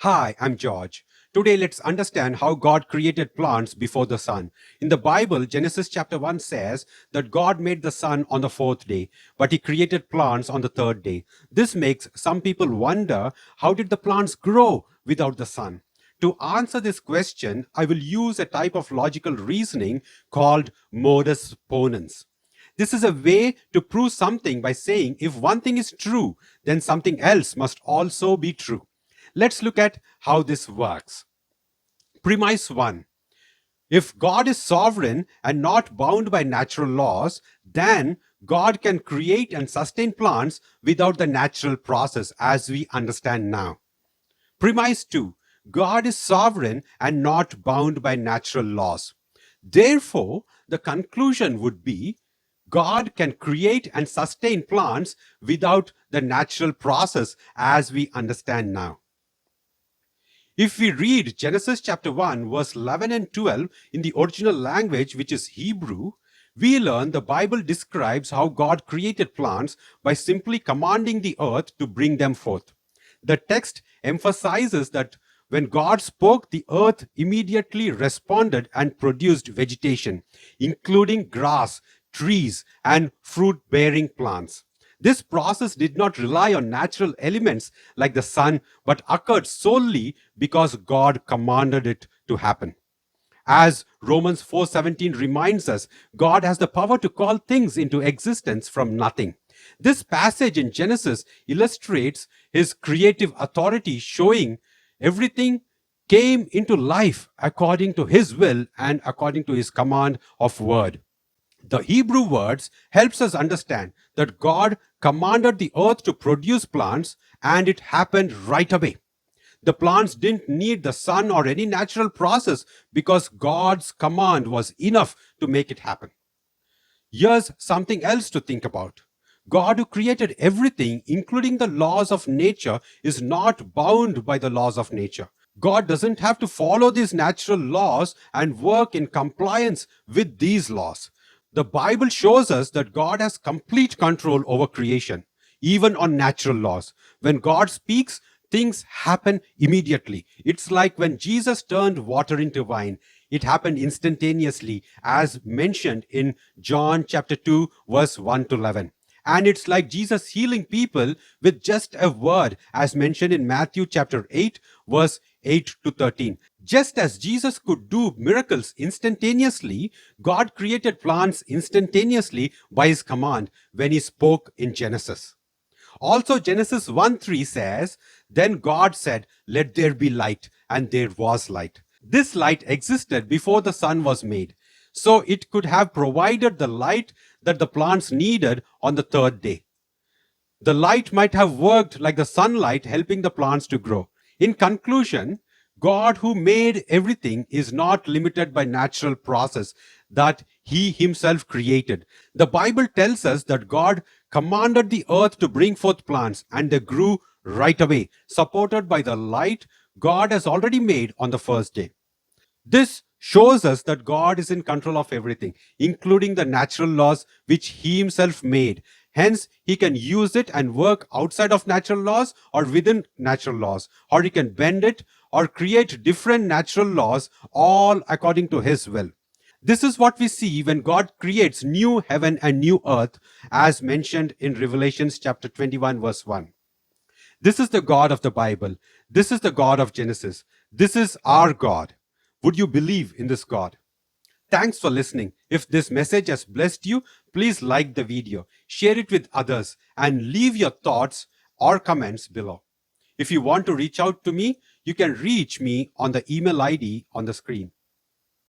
Hi, I'm George. Today, let's understand how God created plants before the sun. In the Bible, Genesis chapter 1 says that God made the sun on the fourth day, but he created plants on the third day. This makes some people wonder, how did the plants grow without the sun? To answer this question, I will use a type of logical reasoning called Modus Ponens. This is a way to prove something by saying if one thing is true, then something else must also be true. Let's look at how this works. Premise 1. If God is sovereign and not bound by natural laws, then God can create and sustain plants without the natural process as we understand now. Premise 2. God is sovereign and not bound by natural laws. Therefore, the conclusion would be God can create and sustain plants without the natural process as we understand now. If we read Genesis chapter 1, verse 11 and 12 in the original language, which is Hebrew, we learn the Bible describes how God created plants by simply commanding the earth to bring them forth. The text emphasizes that when God spoke, the earth immediately responded and produced vegetation, including grass, trees, and fruit-bearing plants. This process did not rely on natural elements like the sun, but occurred solely because God commanded it to happen. As Romans 4:17 reminds us, God has the power to call things into existence from nothing. This passage in Genesis illustrates his creative authority, showing everything came into life according to his will and according to his command of word. The Hebrew words helps us understand that God commanded the earth to produce plants and it happened right away. The plants didn't need the sun or any natural process because God's command was enough to make it happen. Here's something else to think about. God, who created everything, including the laws of nature, is not bound by the laws of nature. God doesn't have to follow these natural laws and work in compliance with these laws. The Bible shows us that God has complete control over creation, even on natural laws. When God speaks, things happen immediately. It's like when Jesus turned water into wine. It happened instantaneously, as mentioned in John chapter 2, verse 1 to 11. And it's like Jesus healing people with just a word, as mentioned in Matthew chapter 8, verse 8 to 13. Just as Jesus could do miracles instantaneously, God created plants instantaneously by his command when he spoke in Genesis. Also, Genesis 1:3 says, "Then God said, 'Let there be light,' and there was light." This light existed before the sun was made, so it could have provided the light that the plants needed on the third day. The light might have worked like the sunlight, helping the plants to grow. In conclusion, God, who made everything, is not limited by natural process that he himself created. The Bible tells us that God commanded the earth to bring forth plants, and they grew right away, supported by the light God has already made on the first day. This shows us that God is in control of everything, including the natural laws which he himself made. Hence, he can use it and work outside of natural laws or within natural laws, or he can bend it or create different natural laws, all according to his will. This is what we see when God creates new heaven and new earth, as mentioned in Revelations chapter 21, verse 1. This is the God of the Bible. This is the God of Genesis. This is our God. Would you believe in this God? Thanks for listening. If this message has blessed you, please like the video, share it with others, and leave your thoughts or comments below. If you want to reach out to me, you can reach me on the email ID on the screen.